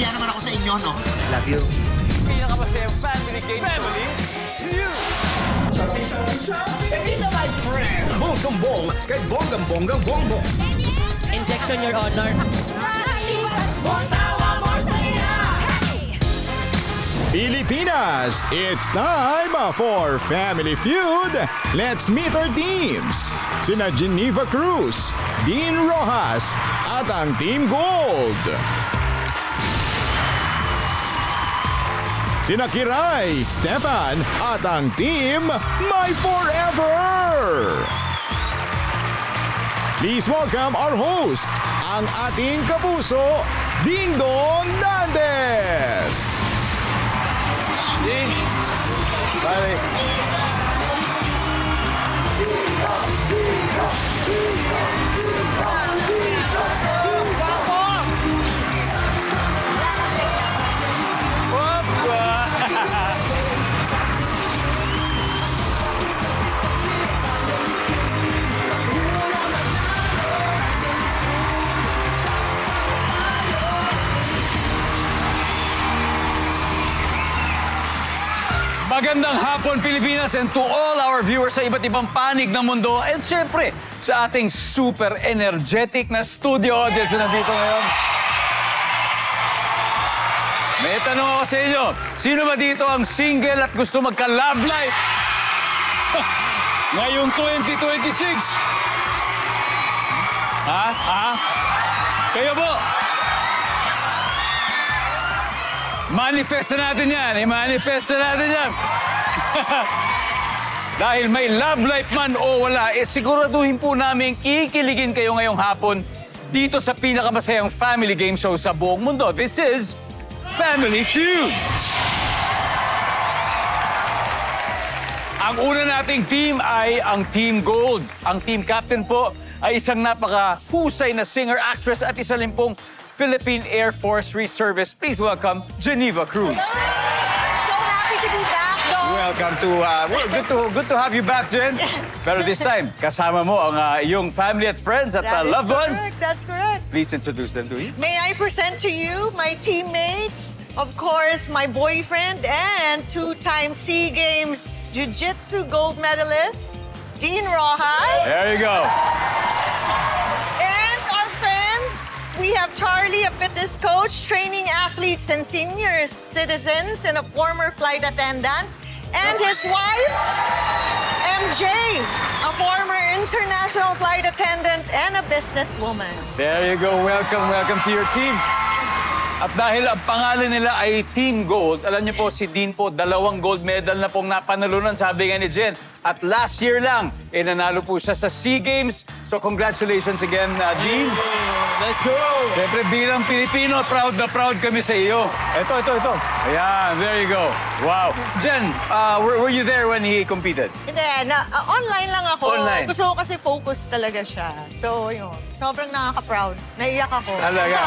nahiya naman ako sa inyo, no? Love you. Pinakamasayang family game. Family Feud! Ito, my friend! Bong-sumbong kay bonggang-bonggang bongbong. Injection, Your Honor. Pilipinas, it's time for Family Feud. Let's meet our teams. Sina Geneva Cruz, Dean Rojas, at ang Team Gold. Sina Kiray, Stefan, at ang Team My Forever. Please welcome our host, ang ating kapuso, Ding Dong Dantes. Pare. Magandang hapon, Pilipinas, and to all our viewers sa iba't ibang panig ng mundo, and syempre, sa ating super energetic na studio audience na nandito ngayon. May tanong ako sa inyo, sino ba dito ang single at gusto magka-love life? Ngayong 2026? Ha? Kayo po? Manifest na natin yan. I-manifest na natin yan. Dahil may love life man o wala, siguraduhin po namin kikiligin kayo ngayong hapon dito sa pinakamasayang family game show sa buong mundo. This is Family Feud. Ang una nating team ay ang Team Gold. Ang team captain po ay isang napaka-husay na singer-actress at isa rin pong Philippine Air Force Reservist. Please welcome Geneva Cruz. So happy to be back, though. Welcome to, good to have you back, Jen. Pero this time, kasama mo ang iyong family at friends at That is loved one. correct, that's correct. Please introduce them to you. May I present to you my teammates, of course, my boyfriend and two-time SEA Games Jiu-Jitsu gold medalist, Dean Rojas. There you go. And our friends, we have Charlie, a fitness coach, training athletes and senior citizens, and a former flight attendant. And his wife, MJ, a former international flight attendant and a businesswoman. There you go. Welcome to your team. At dahil ang pangalan nila ay Team Gold, alam niyo po, si Dean po, 2 gold medal na pong napanalunan, sabi nga ni Jen. At last year lang, nanalo po siya sa SEA Games. So congratulations again, Dean. Let's go! Siyempre, bilang Pilipino, proud na proud kami sa iyo. Ito. Ayan, there you go. Wow. Jen, were you there when he competed? Hindi, online lang ako. Online. Gusto ko kasi focus talaga siya. So, yun, sobrang nakaka-proud. Naiyak ako. Talaga.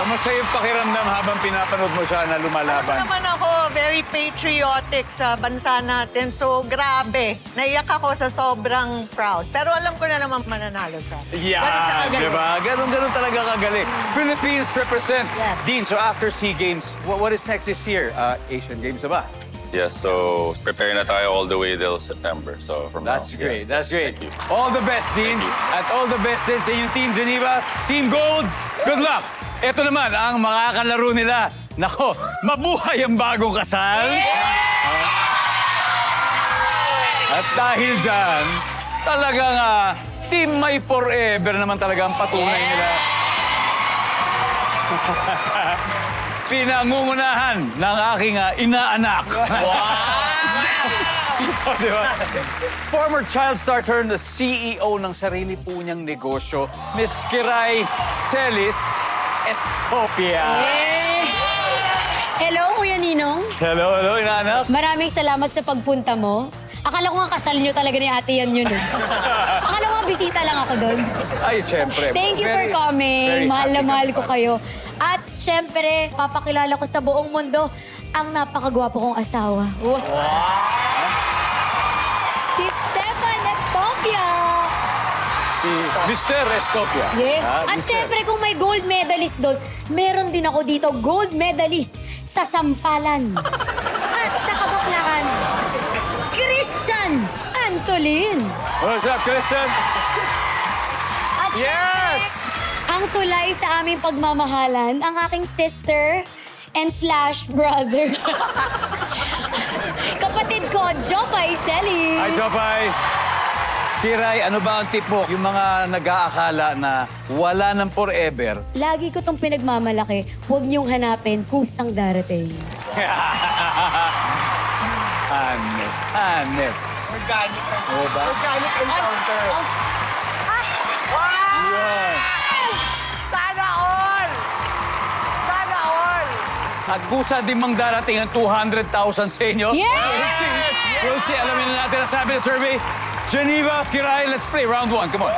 Kamusta yung pakiramdam habang pinapanood mo siya na Alam mo lumalaban? naman ako, very patriotic sa bansa natin. So, grabe. Naiyak ako sa sobrang proud. Pero alam ko na naman mananalo siya. Ganun siya Yeah, kagaling. diba? Ganun talaga kagaling. Philippines represent. Yes. Dean, so after SEA Games, what is next this year? Asian Games na ba? Yes, so preparing na tayo all the way till September. So from That's now, great. yeah. That's great. Thank you. All the best, Dean. At all the best din sa inyong Team Geneva. Team Gold, good luck. Ito naman ang mga kalaro nila. Nako, mabuhay ang bagong kasal. At dahil dyan, talagang Team My Forever naman talaga ang patunay nila. Pinangungunahan ng aking inaanak. Diba? Former child star turned the CEO ng sarili po niyang negosyo, Miss Kiray Celis Escopia. Hello, Kuya Ninong. Hello, inaanak. Maraming salamat sa pagpunta mo. Akala ko nga kasal nyo talaga ni Ate Yan yun. Akala ko nga bisita lang ako doon. Ay, siyempre. Thank you for Very coming. Mahal na happy mahal kami ko para kayo. At siyempre, papakilala ko sa buong mundo ang napakagwapo kong asawa. Wow. Si Stefan Escopia. si Mr. Estopia. Yes. At Mister. syempre, kung may gold medalist doon, meron din ako dito gold medalist sa sampalan. At sa kabaklaan, Christian Antolin. What's up, Christian? At syempre, ang tulay sa aming pagmamahalan, ang aking sister and slash brother. Kapatid ko, Jopay Selly. Hi, Chopay. Kiray, ano ba ang tip mo? Yung mga nag-aakala na wala nang forever. Lagi ko tong pinagmamalaki, huwag niyong hanapin kusang darating. Hanep. Organic. Oo ba? Organic encounter. Yan. Sana all! Sana all! At kusa din mang darating ang 200,000 sa inyo. Yes! We'll see. Alamin na natin ang sabi ng survey. Geneva, Kiray, let's play round 1. Come on.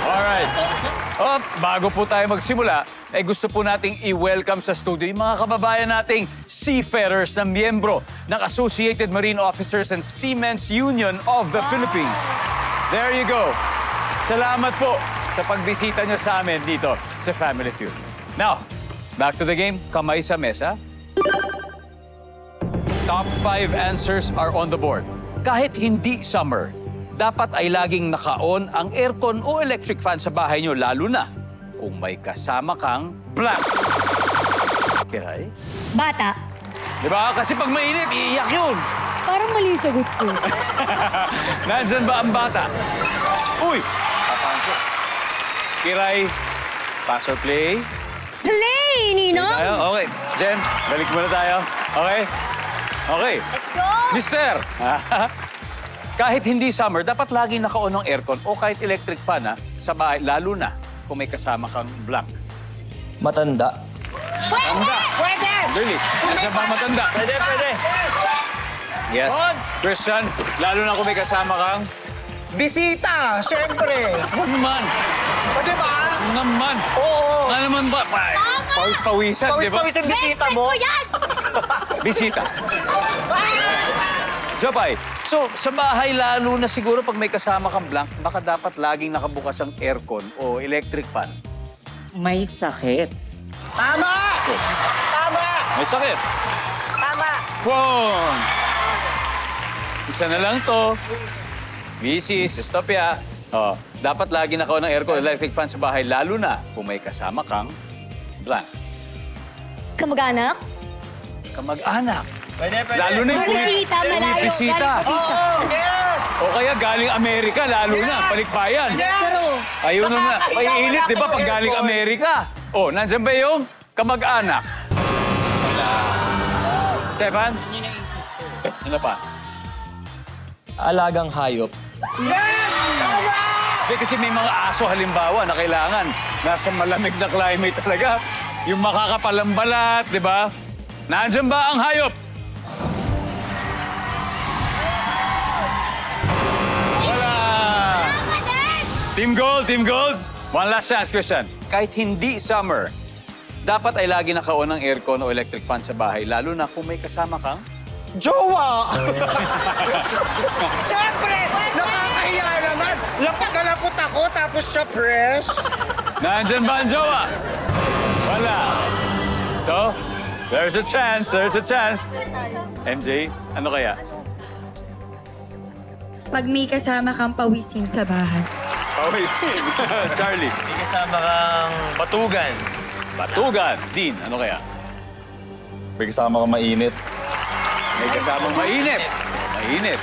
Alright. Bago po tayo magsimula, gusto po nating i-welcome sa studio yung mga kababayan nating seafarers na miyembro ng Associated Marine Officers and Seamen's Union of the Philippines. There you go. Salamat po sa pagbisita nyo sa amin dito sa Family Feud. Now, back to the game. Kamay sa mesa. Top 5 answers are on the board. Kahit hindi summer, dapat ay laging naka-on ang aircon o electric fan sa bahay nyo, lalo na kung may kasama kang blank. Kiray? Bata, Diba? Kasi pag mainit, iiyak yun. parang mali yung sagot ko. Nandyan ba ang bata? Uy! Papancho. Kiray, pass or play? Play, Ninong! Tayo? Okay. Jen, balik muna tayo. Okay? Okay. Let's go! Mister! Kahit hindi summer, dapat laging naka-on ang aircon o kahit electric fan sa bahay, lalo na kung may kasama kang blank. Matanda. Pwede! Really? Nasa ba matanda? Pwede. Yes. Christian, lalo na kung may kasama kang... Bisita, syempre. Huwag naman. O, di ba? Huwag naman. Oo. Ano naman ba? Pawis-pawisan, di ba? Pawis-pawis ang bisita mo. Ko yan! Bisita. Jopay, so sa bahay lalo na siguro pag may kasama kang blank, baka dapat laging nakabukas ang aircon o electric fan. May sakit. Tama! Tama! May sakit. Tama! Wow! Isa na lang to. Mrs. Estopia. Oh, dapat lagi naka-on ang aircon o electric fan sa bahay, lalo na kung may kasama kang blank. Kamag-anak? Kamag-anak. Pwede. Lalo na yung Bisita, malayo. bisita. Galing probinsya. Yes! O kaya galing Amerika, lalo na, palikbayan. True. Ayun naman, Nakakahiya, maiinit, wala di ba, kang pag galing aircon. Amerika. Oh, nandyan ba yung kamag-anak? Wala. Stefan? Ano pa? Alagang hayop. Yes! Tama! Hindi, kasi may mga aso halimbawa na kailangan nasa malamig na climate talaga. Yung makakapalang balat, di ba? Nandyan ba ang hayop? Wala. Team Gold, Team Gold. One last chance, Christian. Kahit hindi summer, dapat ay lagi naka-on ang aircon o electric fan sa bahay, lalo na kung may kasama kang... Jowa! Siyempre! Nakakahiya naman! Lapag-alapot ako, tapos siya fresh. Nandyan ba ang jowa? Wala. So, there's a chance, there's a chance. MJ, ano kaya? Pag may kasama kang pawisin sa bahay. Pawisin. Charlie. May kasama kang batugan. Batugan. Dean, ano kaya? May kasama ka mainit. May kasamang mainit. Mainit.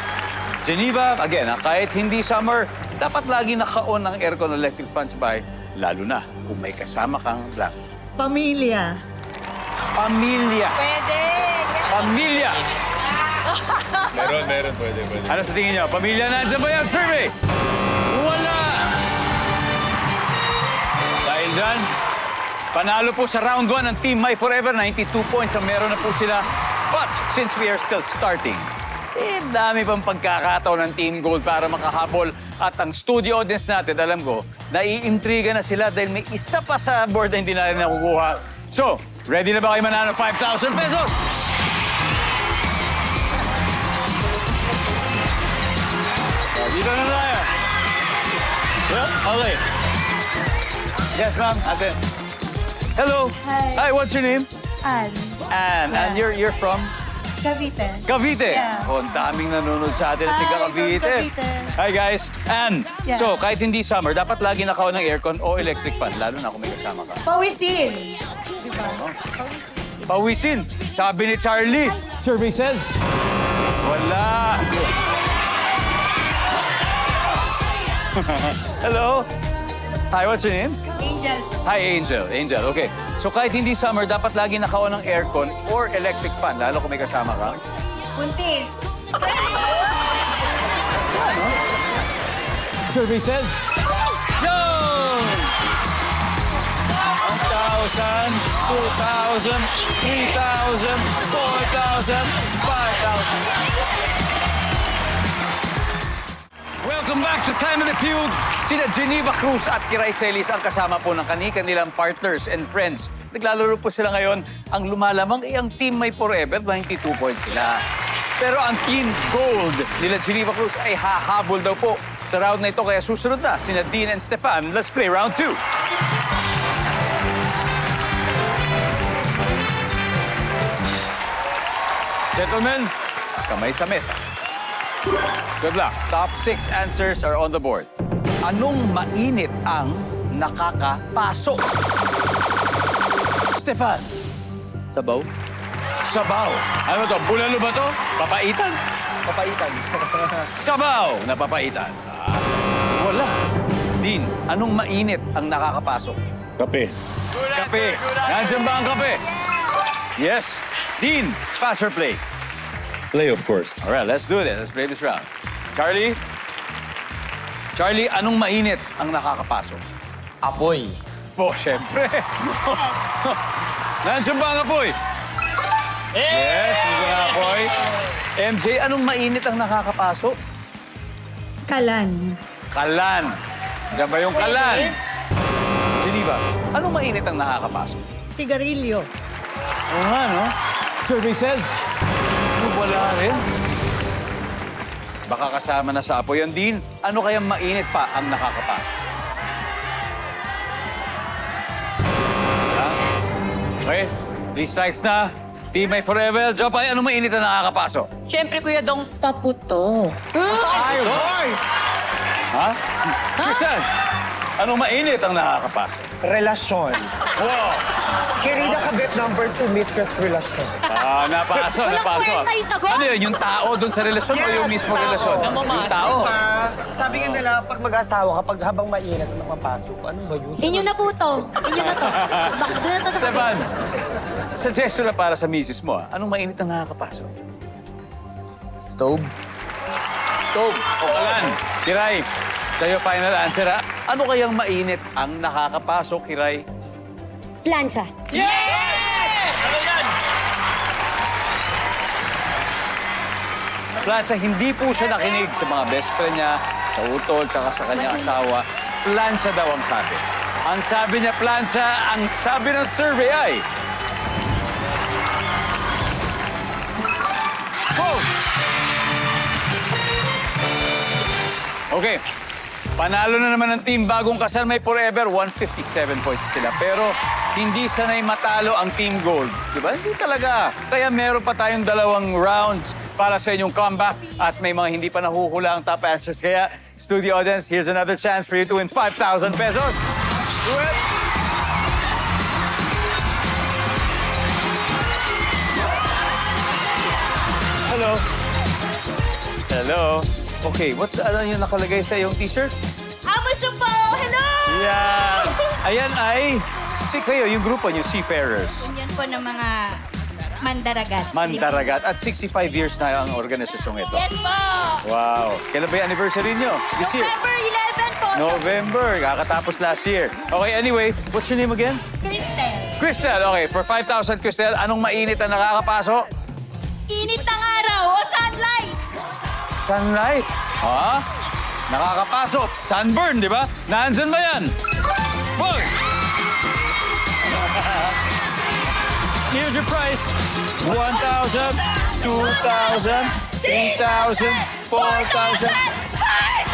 Geneva, again, kahit hindi summer, dapat lagi naka-on ang aircon o electric fan sa bahay, lalo na kung may kasama kang blank. Pamilya. Pamilya. Pwede. Pamilya. Meron. Pwede. Ano sa tingin niyo? Pamilya, nandiyan ba yan? Survey? Wala! Dahil dyan, panalo po sa round 1 ng Team My Forever. 92 points ang meron na po sila. But since we are still starting, dami pang pagkakataon ng Team Gold para makahabol. At ang studio audience natin, alam ko, naiintriga na sila dahil may isa pa sa board na hindi na rin nakukuha. So, ready na ba kayo manalo 5,000 pesos? Dito na tayo. Yep, okay. Yes, ma'am. Ate. Hello. Hi. Hi, what's your name? Ann. Anne. And you're from? Cavite. Cavite. Yeah. Oh, ang daming nanonood sa atin at Hi, tiga from Cavite. Cavite. Hi, guys. Anne, Yeah. so kahit hindi summer, dapat lagi nakaw ng aircon o electric fan, lalo na kung may kasama ka. Pawisin. Pawisin. Sabi ni Charlie. Survey says? Wala. Hello. Hi, what's your name? Angel. Hi, Angel. Angel, okay. So kahit hindi summer, dapat lagi nakaw ng aircon or electric fan, lalo kung may kasama ka. Buntis. Survey says? Yun! 1,000, 2,000, 3,000, 4,000, 5,000. Welcome back to Family Feud. Sina Geneva Cruz at Kiray Celis ang kasama po ng kanilang partners and friends. Naglalaro po sila ngayon. Ang lumalamang ay ang team may forever, 92 points sila. Pero ang team gold nila Geneva Cruz ay hahabol daw po sa round na ito. Kaya susunod na sina Dean and Stefan. Let's play round 2. Gentlemen, kamay sa mesa. Good luck. Top 6 answers are on the board. Anong mainit ang nakakapasok? Stefan. Sabaw? Sabaw. Ano to? Bulalo ba to? Papaitan? Papaitan. Sabaw na papaitan. Wala. Dean, anong mainit ang nakakapasok? Kape. Kape. Nandiyan ba ang kape? Yes. Dean, pass or play? Play, of course. All right, let's do this. Let's play this round. Charlie? Charlie, anong mainit ang nakakapasok? Apoy. Po, syempre. Nandiyan ba ang apoy? Yes, nandiyan ang apoy. MJ, anong mainit ang nakakapasok? Kalan. Kalan. Diyan ba yung kalan? Geneva, anong mainit ang nakakapasok? Sigarilyo. Oo nga, no? Survey says, wala rin. Baka kasama na sa apoy. Yan din, ano kayang mainit pa ang nakakapasok? Okay, 3 strikes na. Team May Forever. Jopay, anong mainit na nakakapasok? Siyempre, Kuya Dong, paputo. Ay, hoy! Ha? Christian, anong mainit ang nakakapasok? Relasyon. Wow! Querida kabit number 2, mistress relasyon. Napasok, Walang napasok. kwenta yung sagot. Ano yun, yung tao doon sa relasyon o yung mismo tao. relasyon? Yung tao. Sabi nga nila, pag mag-asawa, kapag habang mainit ang makapasok, ano ba yun? Inyo na po to. Inyo na to. Doon na to sa Stefan, suggestion na para sa misis mo. Anong mainit ang nakakapasok? Stove? Stove o kalan. Kiray, sa'yo final answer ha. Ano kayang mainit ang nakakapasok, Kiray? plancha. Plancha, hindi po siya nakinig sa mga best friend niya, sa utol, tsaka sa kanyang asawa. Plancha daw ang sabi. Ang sabi niya, plancha, ang sabi ng survey ay... Oh! Okay. Panalo na naman ng team Bagong Kasal May Forever. 157 points sila. Pero hindi sanay matalo ang Team Gold. Diba? Hindi talaga. Kaya meron pa tayong 2 rounds para sa inyong comeback. At may mga hindi pa nahuhula ang top answers. Kaya, studio audience, here's another chance for you to win 5,000 pesos. Do it! Hello. Hello. Okay, ano yung nakalagay sa iyong t-shirt? Amos na po! Hello! Yan. Ayan ay, kayo, yung grupo niyo, Seafarers. Yan po ng mga mandaragat. Mandaragat. At 65 years na ang organisasyong ito. Yes po! Wow. Kailan ba yung anniversary niyo? This year? November 11 po. November. Kakatapos last year. Okay, anyway, what's your name again? Kristen. Crystal. Okay, for 5,000, Crystal, anong mainit na nakakapasok? Init ng araw o sunlight. Sunlight. Ha? Nakakapasok. Sunburn, di ba? Nandyan ba yan? Boy! Here's your price. 1,000, 2,000, 3,000, 4,000. 5,000!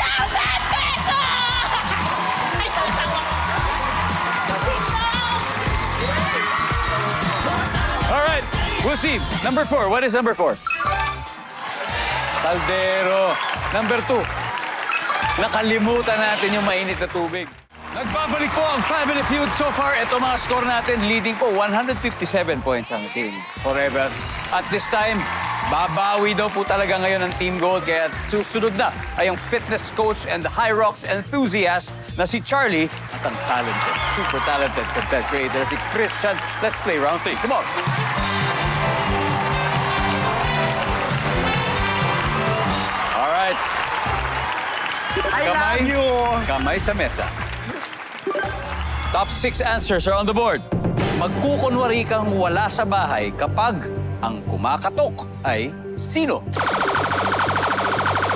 Proceed. Number 4. What is number 4? Kaldero. Number 2. Nakalimutan natin yung mainit na tubig. Nagbabalik po ang Family Feud so far. Ito mga score natin. Leading po 157 points ang Team Forever. At this time, babawi daw po talaga ngayon ang Team Gold. Kaya susunod na ay ang fitness coach and the High Rocks enthusiast na si Charlie at ang talented, super talented content creator si Christian. Let's play round 3. Come on! Alright. Kamay sa mesa. Top 6 answers are on the board. Magkukunwari kang wala sa bahay kapag ang kumakatok ay sino?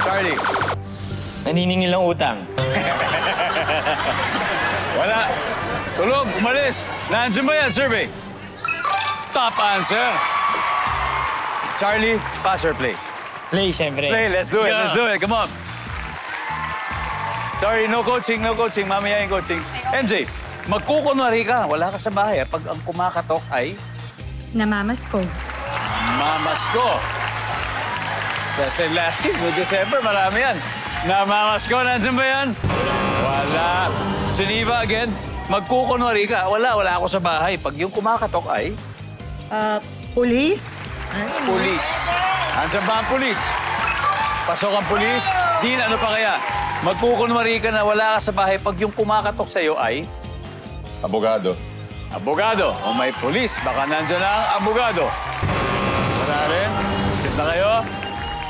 Charlie. Naniningil ng utang. Wala. Tulog, umalis. Nandiyan ba yan, survey? Top answer. Charlie, pass or play? Play, syempre. Play, let's do it, let's do it. Come on. Sorry, no coaching, no coaching. Mamaya yung coaching. MJ, magkukunwari ka. Wala ka sa bahay. Pag ang kumakatok ay Namamas ko. mamasko. Kasi last year, no December, marami yan. Namamasko, nandiyan ba yan? Wala. Geneva again, magkukunwari ka. Wala ako sa bahay. Pag yung kumakatok ay Police? pulis. Nandiyan ba ang pulis? Pasok ang pulis. Din, ano pa kaya? Magkukunwari ka na wala ka sa bahay. Pag yung kumakatok sa'yo ay Abogado. abogado. O may pulis, baka nandiyan na ang abogado. Wala rin. Sit na kayo.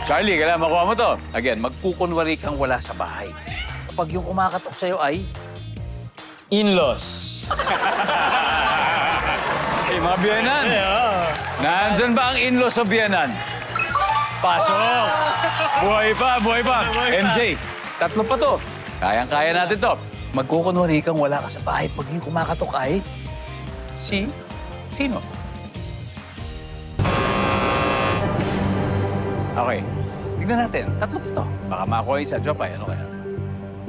Charlie, kailangan makuha mo to. Again, magkukunwari kang wala sa bahay. Kapag yung kumakatok sa'yo ay In-laws. eh, mga biyanan. Nandyan ba ang in-laws sa biyanan? Pasok! Buhay pa, buhay pa. MJ, tatlo pa to. Kayang-kaya natin to. Magkukunwari kang wala ka sa bahay. Pag yung kumakatok ay sino? Okay. Tignan natin. Tatlo pa to. Baka makakuha yung isa. Jopay, ano kaya?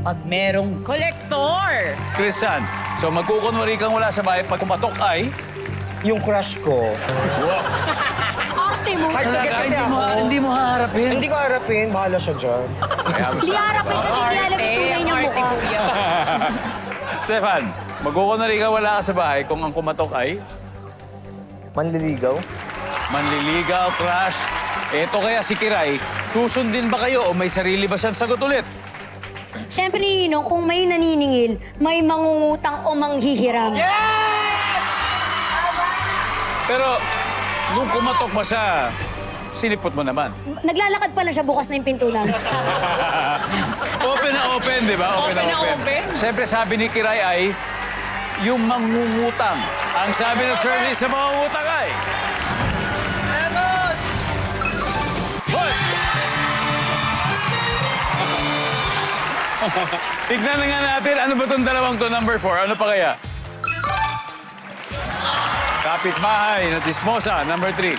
Pag merong collector. Christian, so magkukunwari kang wala sa bahay. Pag kumatok ay Yung crush ko. Arte mo. Hard to get kasi ako. Hindi mo haharapin. Hindi ko harapin. Bahala siya dyan. Hindi harapin kasi hindi alam yung tunay ng mukha. Stefan, magkukunwari kang wala ka sa bahay kung ang kumatok ay Manliligaw. manliligaw, crush. Eto kaya si Kiray, susundin ba kayo o may sarili ba siyang sagot ulit? Siyempre, Ninong, kung may naniningil, may mangungutang o manghihiram. Pero nung kumatok ba siya, sinipot mo naman. Naglalakad pala siya, bukas na yung pinto namin. Open na open, di ba? Open na open. Siyempre sabi ni Kiray ay, yung mangungutang. Ang sabi ng survey sa mangungutang ay... Hoy! Tignan na nga natin, ano ba itong dalawang to, number 4? Ano pa kaya? Kapitbahay na chismosa, number 3.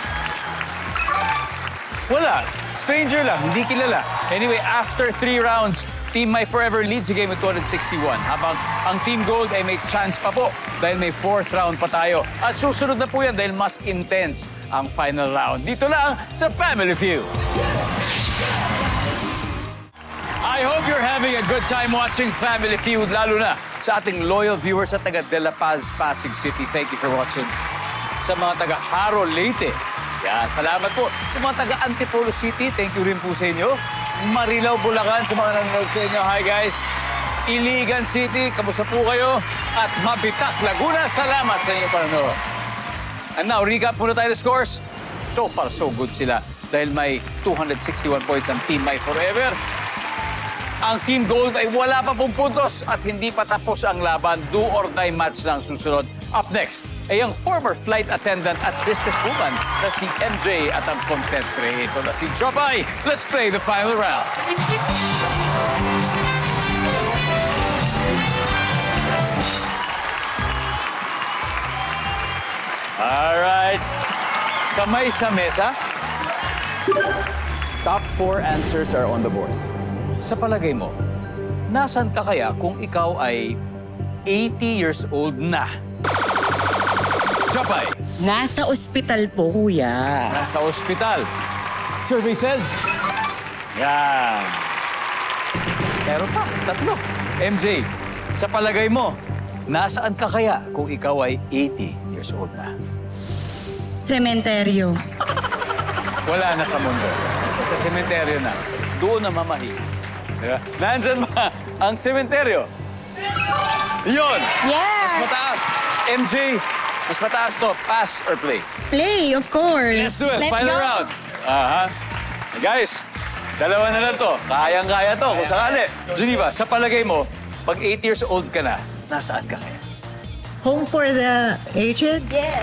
Wala. Stranger lang, hindi kilala. Anyway, after 3 rounds, Team My Forever leads the game with 261. Habang ang Team Gold ay may chance pa po dahil may 4th round pa tayo. At susunod na po yan dahil mas intense ang final round. Dito lang sa Family Feud. I hope you're having a good time watching Family Feud, lalo na sa ating loyal viewers sa taga De La Paz, Pasig City. Thank you for watching. Sa mga taga Haro, Leyte. Yan, salamat po. Sa mga taga Antipolo City, thank you rin po sa inyo. Marilao, Bulacan, sa mga nanonood sa inyo. Hi guys. Iligan City, kamusta po kayo? At Mabitak, Laguna, salamat sa inyong panonood. And now, recap muna tayo ng scores. So far, so good sila. Dahil may 261 points ang Team My Forever. Ang Team Gold ay wala pa pong puntos at hindi pa tapos ang laban. Do or die match lang susunod. Up next ay ang former flight attendant at businesswoman na si MJ at ang content creator na si Jopay. Let's play the final round. Alright. Kamay sa mesa. Top 4 answers are on the board. Sa palagay mo, nasan ka kaya kung ikaw ay 80 years old na? Japay. Nasa ospital po, kuya. Nasa ospital. Survey says... Yan. Meron pa, 3. MJ, sa palagay mo, nasaan ka kaya kung ikaw ay 80 years old na? Sementeryo. Wala na sa mundo. Sa sementeryo na. Doon na mamahi. Diba? Nandyan ba ang sementeryo? Yun! Yes! Mas mataas. MJ, mas mataas to. Pass or play? Play, of course. Let's do it. Let's Final go. round. Guys, dalawa na lang to. Kayang-kaya to kung sakali. Geneva, sa palagay mo, pag 8 years old ka na, nasaan ka kaya? Home for the aged? Yes.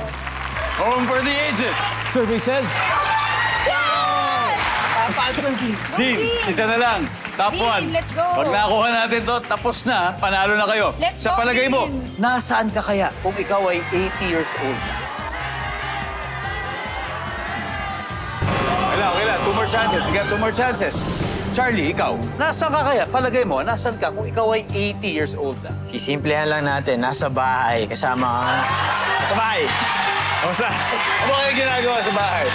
Home for the aged. Survey says... Dean, isa na lang. Top Dean, 1. let's go. Pag nakuha natin to, tapos na, panalo na kayo. Let's sa go, palagay mo, Dean. nasaan ka kaya kung ikaw ay 80 years old na? Okay lang. 2 more chances. We got 2 more chances. Charlie, ikaw, nasaan ka kaya? Palagay mo, nasaan ka kung ikaw ay 80 years old na? Sisimplihan lang natin, nasa bahay, kasama ang... Sa bahay. Ano kaya ginagawa sa bahay?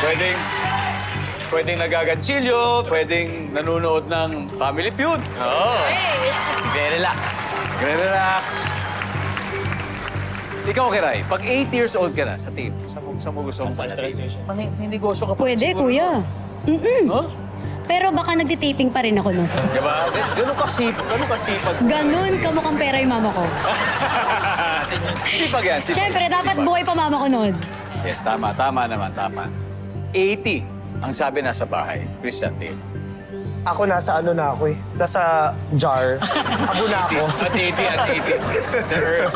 Pwedeng nagaganchilyo, pwedeng nanonood ng Family Feud. Oo. Relax. Relax. Ikaw, Kiray, pag 8 years old ka na sa team, sa mo gusto mong transition. Ninegosyo ka pa. Pwede, siguro, kuya. no? Huh? Pero baka nagtitaping pa rin ako nun. Diba? Ganun kasipag. Ganun kamukhang pera yung mama ko. Sipag yan, sipag. Siyempre, dapat Sipag. buhay pa mama ko nun. Yes, tama naman. 80 ang sabi nasa bahay. Christian team. Ako nasa ano na ako eh. Nasa jar. Abo na ako. At 80. Sir.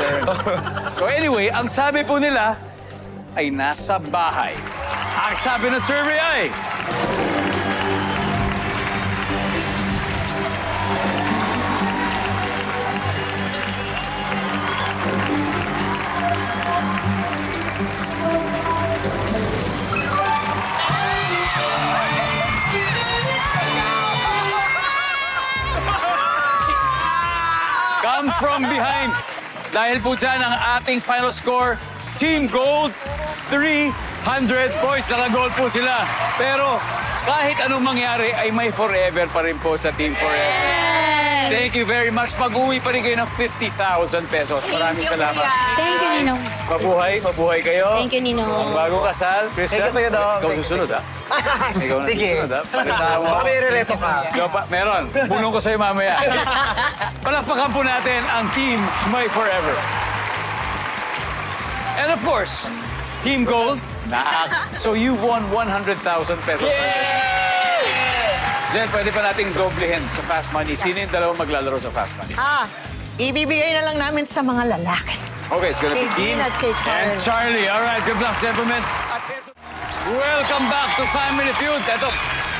So anyway, ang sabi po nila ay nasa bahay. Ang sabi ng survey ay... Come from behind. Dahil po dyan ang ating final score, Team Gold, 300 points. Naka-gold po sila. Pero kahit anong mangyari, ay may forever pa rin po sa Team Forever. Thank you very much. Pag-uwi pa rin kayo ng 50,000 pesos. Maraming salamat. Thank you, Ninong. Mabuhay kayo. Thank you, Ninong. Ang bagong kasal, Christian. Thank you, Dong. Ikaw susunod, ha? Ikaw na Sige. susunod, ha? Pakita mo. Baka may rereto ka. Ikaw pa, meron. Bulong ko sa'yo mamaya. Palakpakan po natin ang Team My Forever. And of course, Team Gold, so you've won 100,000 pesos. Jen, pwede pa nating doblehin sa Fast Money. Sino yung dalawang maglalaro sa Fast Money? Ibibigay na lang namin sa mga lalaki. Okay, it's gonna be Kay Dean Dean at kay and Charlie. All right, good luck, gentlemen. Welcome back to Family Feud. Ito,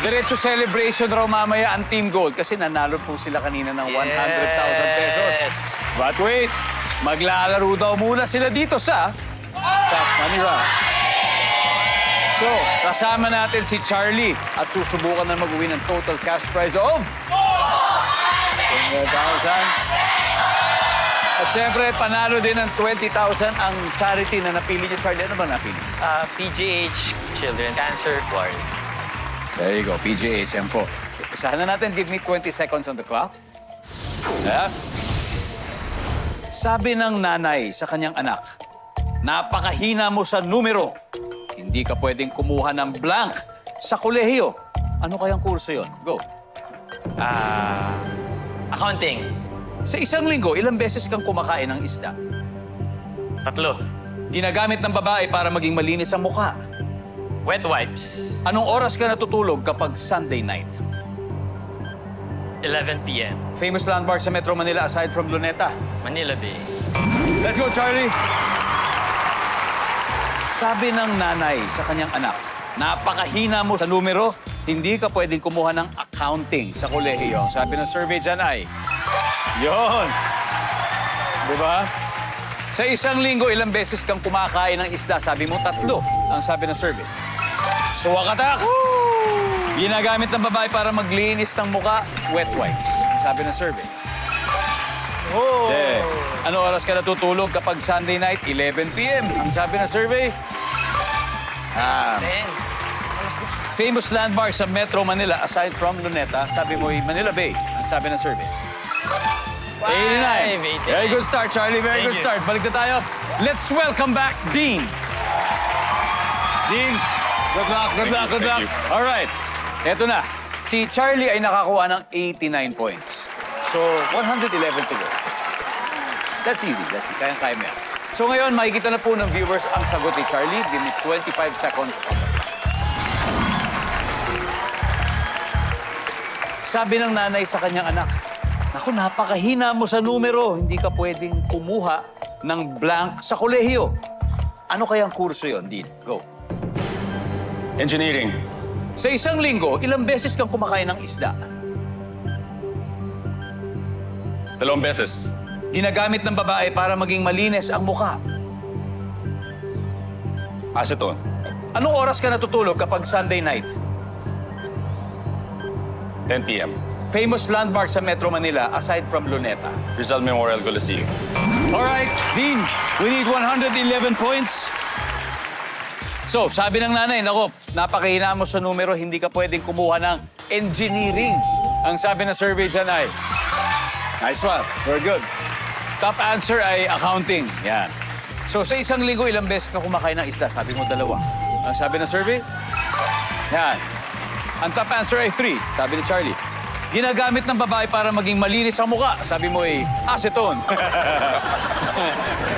diretso celebration raw mamaya ang Team Gold kasi nanalo po sila kanina ng 100,000 pesos. But wait, maglalaro daw muna sila dito sa Fast Money Round. So, kasama natin si Charlie at susubukan na mag-uwi ng total cash prize of 20,000. At siyempre, panalo din ng 20,000 ang charity na napili niyo, Charlie. Ano ba napili? PGH, Children Cancer, Florida. There you go, PGH. Yan po. Usahan na natin. Give me 20 seconds on the clock. Yeah. Sabi ng nanay sa kanyang anak, napakahina mo sa numero. Hindi ka pwedeng kumuha ng blank sa kolehiyo. Ano kayang kurso yon? Go. Accounting. Sa isang linggo, ilang beses kang kumakain ng isda? 3. Ginagamit ng babae para maging malinis ang mukha. Wet wipes. Anong oras ka natutulog kapag Sunday night? 11 p.m. Famous landmark sa Metro Manila aside from Luneta. Manila Bay. Let's go, Charlie! Sabi ng nanay sa kanyang anak, napakahina mo sa numero, hindi ka pwedeng kumuha ng accounting sa kolehiyo. Sabi ng survey dyan ay, yon. Diba? Sa isang linggo, ilang beses kang kumakain ng isda? Sabi mo 3, ang sabi ng survey. Suwakatak! Ginagamit ng babae para maglinis ng muka, wet wipes. Ang sabi ng survey. Oh! Yeah. Ano oras ka natutulog kapag Sunday night? 11 p.m. Ang sabi ng survey. Then, Famous landmark sa Metro Manila aside from Luneta, sabi mo Manila Bay. Ang sabi ng survey. 89. Very good start, Charlie. Very good start. Balik na tayo. Let's welcome back Dean. Dean, good luck, good luck, good luck. Thank you. All right. Eto na. Si Charlie ay nakakuha ng 89 points. So, 111 to go. That's easy. That's easy. Kayang-kaya mo yan. So ngayon, makikita na po ng viewers ang sagot ni Charlie. Give me 25 seconds on the clock. Sabi ng nanay sa kanyang anak, naku, napakahina mo sa numero. Hindi ka pwedeng kumuha ng blank sa kolehiyo. Ano kayang kurso yon, Dean? Go. Engineering. Sa isang linggo, ilang beses kang kumakain ng isda? 2 beses. Ginagamit ng babae para maging malinis ang mukha. Acetone. Anong oras ka natutulog kapag Sunday night? 10 p.m. Famous landmark sa Metro Manila aside from Luneta. Rizal Memorial Coliseum. All right, Dean, we need 111 points. So, sabi ng nanay, nako, napakahina mo sa numero, hindi ka pwedeng kumuha ng engineering. Ang sabi ng survey dyan ay, nice one, very good. Top answer ay accounting. Yan. So, sa isang linggo, ilang beses ka kumakain ng isda? Sabi mo 2. Ang sabi ng survey? Yan. Ang top answer ay 3. Sabi ni Charlie. Ginagamit ng babae para maging malinis ang mukha. Sabi mo ay acetone.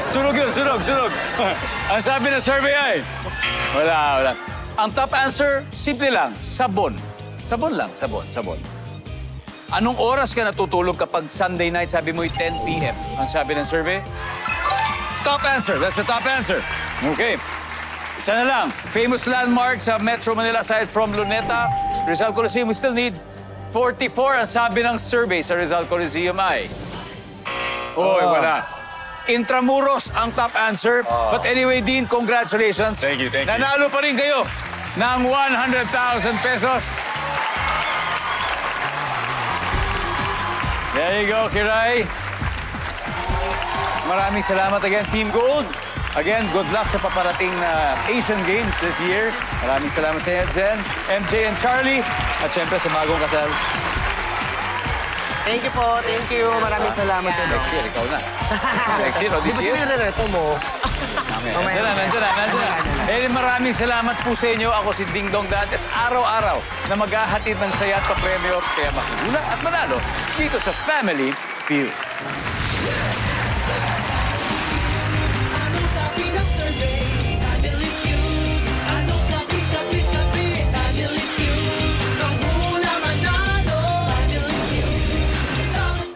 Sunog yun, sunog. Ang sabi ng survey ay, wala. Ang top answer, simple lang, sabon. Sabon lang, sabon. Anong oras ka natutulog kapag Sunday night? Sabi mo ay 10 p.m. Ang sabi ng survey? Top answer, that's the top answer. Okay. Isa na lang. Famous landmark sa Metro Manila aside from Luneta, Rizal Coliseum. We still need 44. Ang sabi ng survey sa Rizal Coliseum ay... Oy, wala. Intramuros ang top answer. But anyway, Dean, congratulations. Thank you. Nanalo pa rin kayo ng 100,000 pesos. There you go, Kiray. Maraming salamat again, Team Gold. Again, good luck sa paparating na Asian Games this year. Maraming salamat sa inyo, Jen, MJ, and Charlie. At syempre sa bagong kasal. Thank you po, thank you. Maraming salamat po. Next year, ikaw na. Next year o this year? Di ba sinareto mo? Nandiyan na. Maraming salamat po sa inyo. Ako si Ding Dong Dantes. Araw-araw na maghahatid ng saya at papremyo. Kaya makihula at manalo dito sa Family Feud.